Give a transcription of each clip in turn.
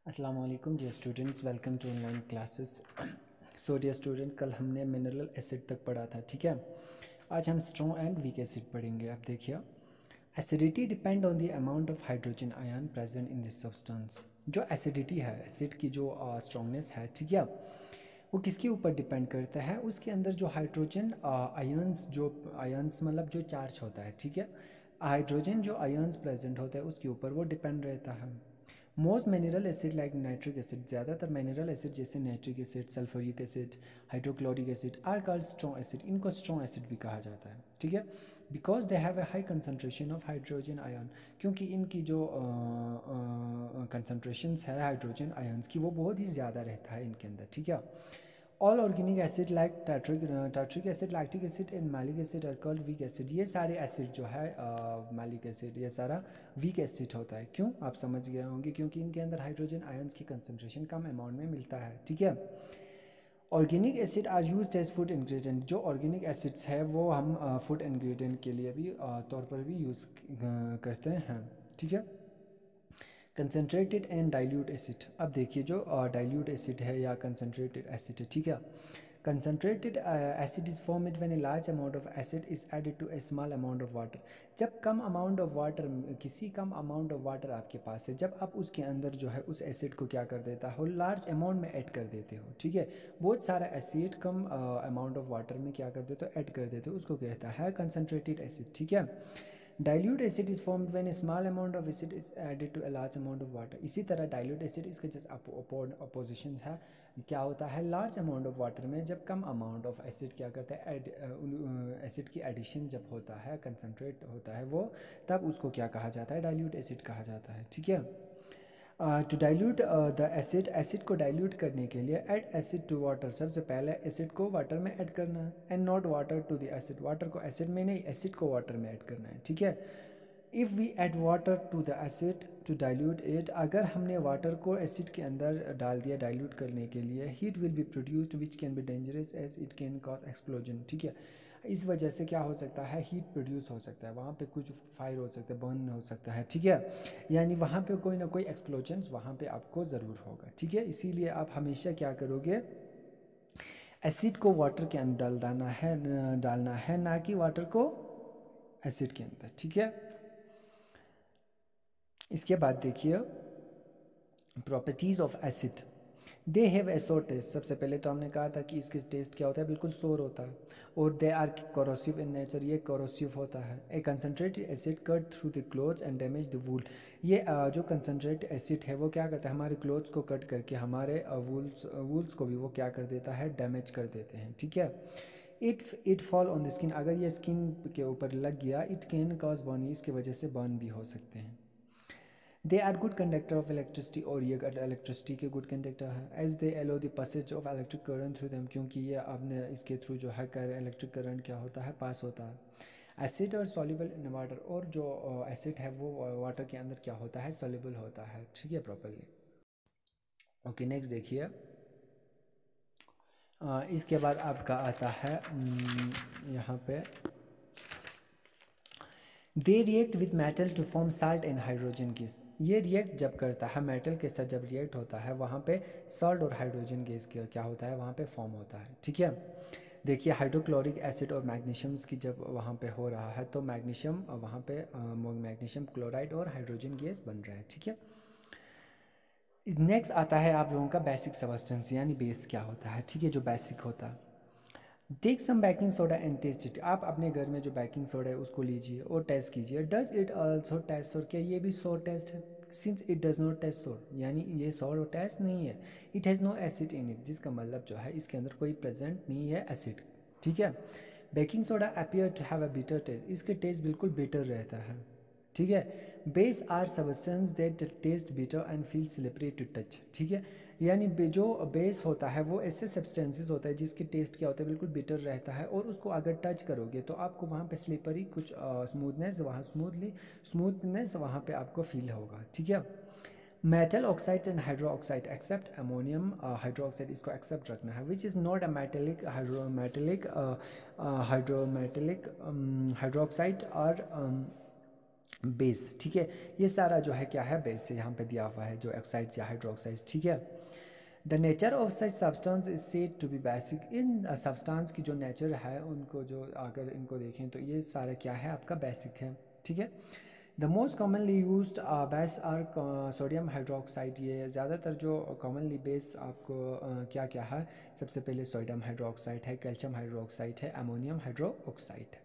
अस्सलाम वालेकुम dear students, welcome to online classes. So dear students, कल हमने मिनरल एसिड तक पढ़ा था, ठीक है। आज हम स्ट्रॉन्ग एंड वीक एसिड पढ़ेंगे। अब देखिए, acidity depend on the amount of hydrogen ion present in this substance. जो एसिडिटी है, एसिड की जो स्ट्रॉन्गनेस है, ठीक है, वो किसके ऊपर डिपेंड करता है? उसके अंदर जो हाइड्रोजन आयन्स, जो आयन्स मतलब जो चार्ज होता है, ठीक है, हाइड्रोजन जो आयन्स प्रेजेंट होता है उसके ऊपर वो डिपेंड रहता है। Most mineral acid like nitric acid, ज़्यादातर मिनरल एसिड जैसे nitric acid, sulphuric acid, hydrochloric acid are called strong acid. इनको स्ट्रॉन्ग एसिड भी कहा जाता है, ठीक है, because they have a high concentration of hydrogen ion. क्योंकि इनकी जो कंसनट्रेशंस है हाइड्रोजन आयन्स की, वो बहुत ही ज़्यादा रहता है इनके अंदर, ठीक है। All organic acid like tartaric acid, lactic acid and malic acid are called weak acid. ये सारे एसिड जो है मैलिक एसिड, ये सारा वीक एसिड होता है। क्यों? आप समझ गए होंगे, क्योंकि इनके अंदर हाइड्रोजन आयंस की कंसंट्रेशन कम अमाउंट में मिलता है, ठीक है। Organic acid are used as food ingredient. जो ऑर्गेनिक एसिड्स है वो हम फूड इंग्रेडिएंट के लिए भी तौर पर भी यूज़ करते हैं, ठीक है। Concentrated and dilute acid. अब देखिए, जो डाइल्यूट एसिड है या कंसनट्रेटेड एसिड है, ठीक है, concentrated acid is formed when a large amount of acid is added to a small amount of water. जब कम अमाउंट ऑफ वाटर, किसी कम अमाउंट ऑफ वाटर आपके पास है, जब आप उसके अंदर जो है उस एसिड को क्या कर देता हो, लार्ज अमाउंट में ऐड कर देते हो, ठीक है। बहुत सारा acid come amount of water में क्या कर देते हो, ऐड कर देते हो, उसको कहता है कंसनट्रेटेड एसिड, ठीक है। Dilute acid is formed when a small amount of acid is added to a large amount of water. इसी तरह डाइल्यूट एसिड, इसका जस्ट अपोजिशन है, क्या होता है, लार्ज अमाउंट ऑफ वाटर में जब कम अमाउंट ऑफ एसिड क्या करता है, एसिड की एडिशन जब होता है, कंसनट्रेट होता है वो, तब उसको क्या कहा जाता है, डाइल्यूट एसिड कहा जाता है, ठीक है। To dilute the acid, acid को डाइल्यूट करने के लिए ऐड एसिड टू वाटर। सबसे पहले एसिड को वाटर में ऐड करना है, and not water to the acid. Water को एसिड में नहीं, एसिड को वाटर में ऐड करना है, ठीक है। If we add water to the acid to dilute it, अगर हमने वाटर को एसिड के अंदर डाल दिया डाइल्यूट करने के लिए, heat will be produced which can be dangerous as it can cause explosion, ठीक है। इस वजह से क्या हो सकता है, हीट प्रोड्यूस हो सकता है, वहाँ पे कुछ फायर हो सकता है, बर्न हो सकता है, ठीक है। यानी वहाँ पे कोई ना कोई एक्सप्लोजन वहाँ पे आपको ज़रूर होगा, ठीक है। इसीलिए आप हमेशा क्या करोगे, एसिड को वाटर के अंदर डालना है, ना कि वाटर को एसिड के अंदर, ठीक है। इसके बाद देखिए, properties of acid, they have ए सोर टेस्ट। सबसे पहले तो हमने कहा था कि इसके टेस्ट क्या होता है, बिल्कुल सोर होता है, और they are corrosive in nature, ये कोरोसिव होता है। A concentrated acid cut through the clothes and damage the wool. ये जो कंसनट्रेटेड एसिड है वो क्या करता है, हमारे क्लोथ्स को कट करके हमारे वूल्स को भी वो क्या कर देता है, डैमेज कर देते हैं, ठीक है। It fall on the skin, अगर ये स्किन के ऊपर लग गया, इट कैन कॉज बर्न, इसकी वजह से बर्न भी हो सकते हैं। They are good conductor of electricity, और ये इलेक्ट्रिसिटी के गुड कंडक्टर है। As they allow the passage of electric current through them, क्योंकि ये आपने इसके थ्रू जो है इलेक्ट्रिक करंट क्या होता है, पास होता है। एसिड और सॉल्युबल इन वाटर, और जो एसिड है वो वाटर के अंदर क्या होता है, सॉल्युबल होता है, ठीक है, प्रॉपरली। ओके, नेक्स्ट देखिए, इसके बाद आपका आता है यहाँ पे, they react with metal to form salt and hydrogen gas. ये रिएक्ट जब करता है मेटल के साथ, जब रिएक्ट होता है वहाँ पे सॉल्ट और हाइड्रोजन गैस क्या होता है, वहाँ पे फॉर्म होता है, ठीक है। देखिए, हाइड्रोक्लोरिक एसिड और मैग्नीशियम्स की जब वहाँ पे हो रहा है, तो मैग्नीशियम वहाँ पे मैग्नीशियम क्लोराइड और हाइड्रोजन गैस बन रहा है, ठीक है। नेक्स्ट आता है आप लोगों का बेसिक सब्सटेंस, यानी बेस क्या होता है, ठीक है, जो बेसिक होता है। Take some baking soda and taste it. आप अपने घर में जो बेकिंग सोडा है उसको लीजिए और टेस्ट कीजिए। डज इट ऑल्सो टेस्ट सोर, क्या ये भी सोर टेस्ट है? Since it does not taste sour, यानी ये सोर टेस्ट नहीं है। It has no acid in it, जिसका मतलब जो है इसके अंदर कोई प्रेजेंट नहीं है एसिड, ठीक है। Baking soda appear to have a bitter taste, इसके टेस्ट बिल्कुल बिटर रहता है, ठीक है। Base are substance that taste bitter and feel slippery to touch, ठीक है। यानी जो बेस होता है वो ऐसे सब्सटेंसेस होता है जिसके टेस्ट क्या होता है, बिल्कुल बिटर रहता है, और उसको अगर टच करोगे तो आपको वहाँ पे स्लिपरी कुछ स्मूथनेस वहाँ पे आपको फील होगा, ठीक है। Metal oxides and hydro oxide except ammonium hydroxide, इसको एक्सेप्ट रखना है, which is not a metallic hydrometallic hydroxide और बेस, ठीक है। ये सारा जो है क्या है, बेस है यहाँ पे दिया हुआ है, जो ऑक्साइड्स या हाइड्रोक्साइड्स, ठीक है। The nature of such substance is said to be basic. इन सब्सटेंस की जो नेचर है उनको जो अगर इनको देखें तो ये सारा क्या है आपका बेसिक है, ठीक है। The most commonly used base are sodium hydroxide. ये ज़्यादातर जो कॉमनली बेस आपको क्या क्या है, सबसे पहले सोडियम हाइड्रोक्साइड है, कैल्शियम हाइड्रोक्साइड है, अमोनियम हाइड्रोक्साइड है,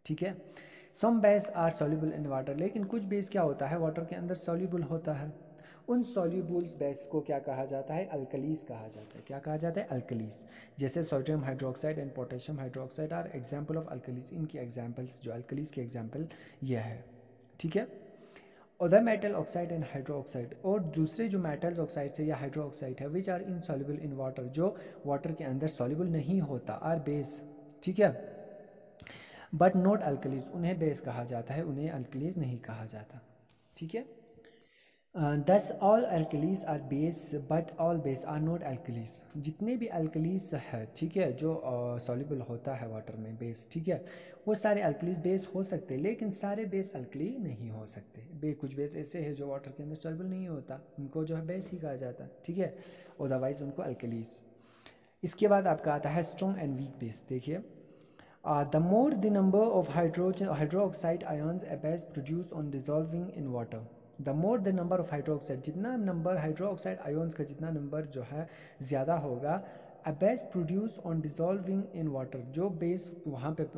ठीक है। Some base are soluble in water. लेकिन कुछ बेस क्या होता है वाटर के अंदर सॉल्युबल होता है। उन सॉल्युबल्स बेस को क्या कहा जाता है, अल्कलीस कहा जाता है। क्या कहा जाता है, अल्कलीस। जैसे sodium hydroxide and potassium hydroxide are example of alkalis. इनकी एग्जाम्पल्स जो अल्कलीस की एग्जाम्पल यह है, ठीक है। Other metal oxide and hydro oxide, और दूसरे जो मेटल्स ऑक्साइड है या हाइड्रो ऑक्साइड है which are insoluble in water, जो वाटर के अंदर सॉल्युबल नहीं होता, आर बेस, ठीक है, बट नॉट अल्कलीज। उन्हें बेस कहा जाता है, उन्हें अल्कलीज नहीं कहा जाता, ठीक है। Thus all alkalis are base but all base are not alkalis. जितने भी अल्कलीज है, ठीक है, जो सॉल्युबल होता है वाटर में बेस, ठीक है, वो सारे अल्कलीज बेस हो सकते हैं, लेकिन सारे बेस अल्कली नहीं हो सकते। कुछ बेस ऐसे हैं जो वाटर के अंदर सॉल्युबल नहीं होता, उनको जो है बेस ही कहा जाता है, ठीक है, अदरवाइज उनको अल्कलीज। इसके बाद आपका आता है स्ट्रॉन्ग एंड वीक बेस। देखिए, the more the number of hydroxide ions a base produce on dissolving in water, the more the number of hydroxide, जितना नंबर हाइड्रोक्साइड आयोन्स का जितना नंबर जो है ज़्यादा होगा, a base produce on dissolving in water, जो base वहाँ पे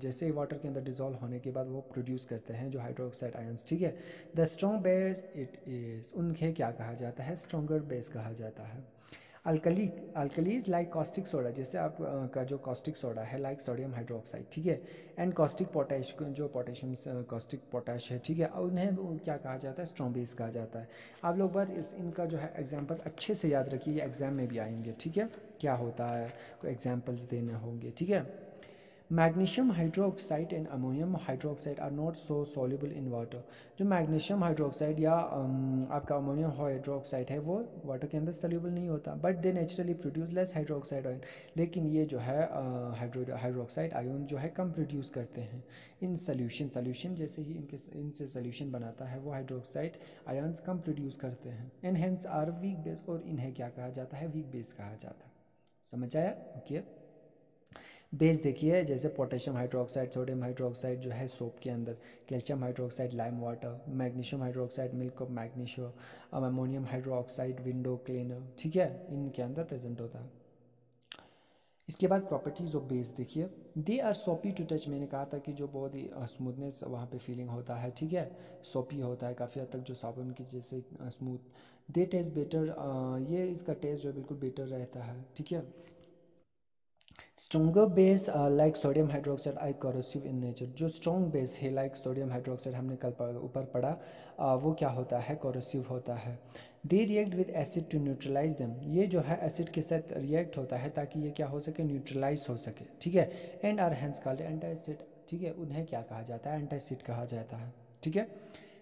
जैसे वाटर के अंदर डिजोल्व होने के बाद वो प्रोड्यूस करते हैं जो हाइड्रोक्साइड आयोन्स, ठीक है, the strong base it is, उनके क्या कहा जाता है, स्ट्रॉन्गर बेस कहा जाता है। Alkali, alkalis like caustic soda, जैसे आप का जो कॉस्टिक सोडा है लाइक सोडियम हाइड्रोक्साइड, ठीक है, एंड कॉस्टिक पोटैश, जो पोटेशियम कॉस्टिक पोटैश है, ठीक है, उन्हें क्या कहा जाता है, स्ट्रॉन्ग बेस कहा जाता है। आप लोग बात इनका जो है एग्जाम्पल अच्छे से याद रखिए, ये एग्जाम में भी आएंगे, ठीक है, क्या होता है, कोई एग्जाम्पल्स देने होंगे, ठीक है। Magnesium hydroxide and ammonium hydroxide are not so soluble in water. जो मैग्नीशियम हाइड्रोक्साइड या आपका अमोनियम हाइड्रोक्साइड है वो वाटर के अंदर सॉल्युबल नहीं होता, but they naturally produce less hydroxide ion. लेकिन ये जो है हाइड्रोक्साइड आयन जो है कम प्रोड्यूस करते हैं इन सोल्यूशन जैसे ही इनसे सोल्यूशन बनाता है वो हाइड्रोक्साइड आयन्स कम प्रोड्यूस करते हैं, and hence are weak base, और इन्हें क्या कहा जाता है, वीक बेस कहा जाता है। समझ आया, ओके। बेस देखिए, जैसे पोटेशियम हाइड्रोक्साइड, सोडियम हाइड्रोक्साइड जो है सोप के अंदर, calcium hydroxide lime water, magnesium hydroxide milk of magnesium, ammonium hydroxide window cleaner, ठीक है, इनके अंदर प्रेजेंट होता है। इसके बाद प्रॉपर्टीज़ ऑफ बेस देखिए, दे आर सोपी टू टच। मैंने कहा था कि जो बहुत ही स्मूथनेस वहाँ पे फीलिंग होता है, ठीक है, सोपी होता है काफ़ी हद तक, जो साबुन की जैसे स्मूथ। दे टेस्ट बेटर, ये इसका टेस्ट जो बिल्कुल बेटर रहता है, ठीक है। Stronger base like sodium hydroxide I corrosive in nature. जो स्ट्रॉन्ग बेस है लाइक सोडियम हाइड्रोक्साइड, हमने कल ऊपर पढ़ा, वो क्या होता है, कॉरोसिव होता है। They react with acid to neutralise them. ये जो है एसिड के साथ रिएक्ट होता है ताकि ये क्या हो सके, न्यूट्रलाइज हो सके, ठीक है, and are hence called antacid, ठीक है, उन्हें क्या कहा जाता है, एंटासिड कहा जाता है, ठीक है।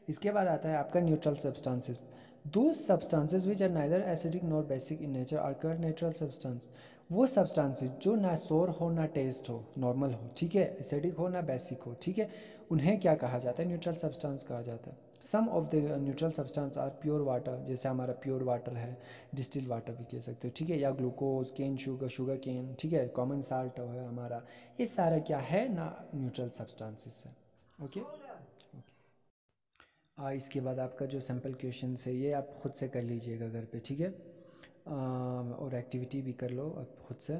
इसके बाद आता है आपका neutral substances. Those substances which are neither acidic nor basic in nature are called natural substance. वो सब्सटेंसेस जो ना सोर हो ना टेस्ट हो, नॉर्मल हो, ठीक है, एसिडिक हो ना बेसिक हो, ठीक है, उन्हें क्या कहा जाता है, न्यूट्रल सब्सटेंस कहा जाता है। Some of the neutral substance are pure water, जैसे हमारा प्योर वाटर है, डिस्टिल वाटर भी कह सकते हो, ठीक है, या glucose, cane sugar, sugar cane, ठीक है, कॉमन साल्ट है हमारा, ये सारा क्या है ना, न्यूट्रल सब्सटेंसेस है, ओके। इसके बाद आपका जो सैम्पल क्वेश्चन है ये आप खुद से कर लीजिएगा घर पे, ठीक है, और एक्टिविटी भी कर लो आप खुद से।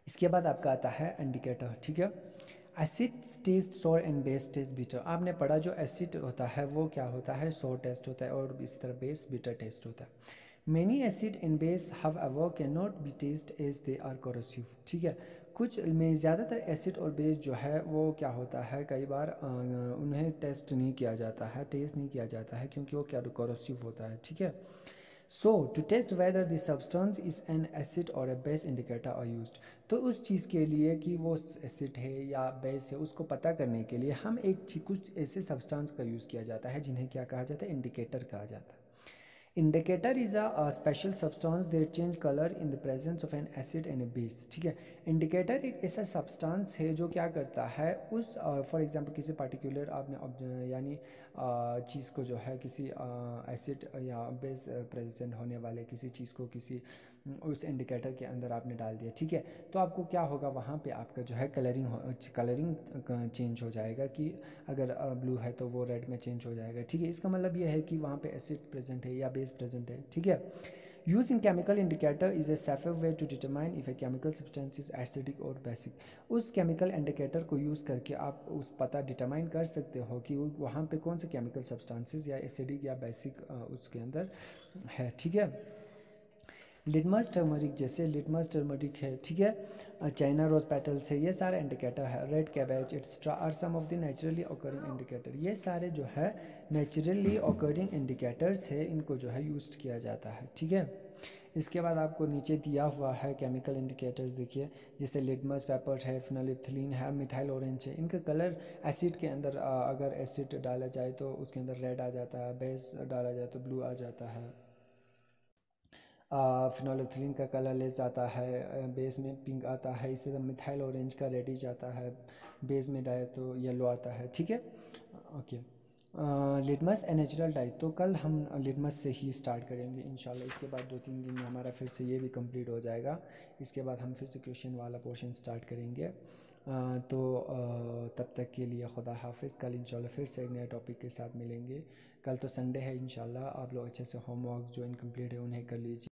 इसके बाद आपका आता है इंडिकेटर, ठीक है। एसिड टेस्ट सोर एंड बेस टेस्ट बिटर। आपने पढ़ा जो एसिड होता है वो क्या होता है, सोर टेस्ट होता है, और इस तरह बेस बिटर टेस्ट होता है। Many acid and base however can not be taste as they are corrosive, ठीक है। कुछ में ज़्यादातर एसिड और बेस जो है वो क्या होता है, कई बार उन्हें टेस्ट नहीं किया जाता है, टेस्ट नहीं किया जाता है, क्योंकि वो क्या कोरोसिव होता है, ठीक है। So to test whether the substance is an acid और a base indicator are used. तो उस चीज़ के लिए कि वो एसिड है या बेस है उसको पता करने के लिए हम कुछ ऐसे सब्सटेंस का यूज़ किया जाता है जिन्हें क्या कहा जाता है, इंडिकेटर कहा जाता है। Indicator is a special substance that change colour in the presence of N acid and A base. ठीक है, इंडिकेटर एक ऐसा सब्सटेंस है जो क्या करता है, उस फॉर एग्जांपल किसी पर्टिकुलर आपने यानी चीज़ को जो है किसी एसिड या बेस प्रेजेंट होने वाले किसी चीज़ को किसी उस इंडिकेटर के अंदर आपने डाल दिया। ठीक है, तो आपको क्या होगा, वहाँ पे आपका जो है कलरिंग चेंज हो जाएगा कि अगर ब्लू है तो वो रेड में चेंज हो जाएगा। ठीक है, इसका मतलब ये है कि वहाँ पे एसिड प्रेजेंट है या बेस प्रेजेंट है। ठीक है, use in chemical indicator is a safer way to determine if a chemical substance is acidic or basic. उस केमिकल इंडिकेटर को यूज़ करके आप उस पता डिटरमाइन कर सकते हो कि वहाँ पे कौन से केमिकल सब्सटेंसेस या एसिडिक या बेसिक उसके अंदर है। ठीक है, लिटमस टर्मरिक, जैसे लिटमस टर्मरिक है। ठीक है, चाइना रोज पेटल्स है, ये सारे इंडिकेटर है। Red cabbage extra are some of the naturally occurring indicator. ये सारे जो है नेचुरली ऑकरिंग इंडिकेटर्स है, इनको जो है यूज किया जाता है। ठीक है, इसके बाद आपको नीचे दिया हुआ है केमिकल इंडिकेटर्स, देखिए जैसे लिटमस पेपर है, फिनोलिफ्थिलीन है, मिथाइल ऑरेंज है। इनका कलर एसिड के अंदर अगर एसिड डाला जाए तो उसके अंदर रेड आ जाता है, बेस डाला जाए तो ब्लू आ जाता है। फिनोलिफ्थिलीन का कलर लेस आता है, बेस में पिंक आता है। इसी तरह मिथाइल ऑरेंज का रेडिश आता है, बेस में डाए तो येलो आता है। ठीक है, okay. Litmus a natural die, तो कल हम लिटमस से ही स्टार्ट करेंगे इंशाल्लाह। इसके बाद 2-3 दिन में हमारा फिर से ये भी कंप्लीट हो जाएगा। इसके बाद हम फिर से क्वेश्चन वाला पोर्शन स्टार्ट करेंगे। तब तक के लिए खुदा हाफिज़। कल इंशाल्लाह फिर से एक नए टॉपिक के साथ मिलेंगे। कल तो संडे है, इंशाल्लाह आप लोग अच्छे से होमवर्क जो इनकम्प्लीट है उन्हें कर लीजिए।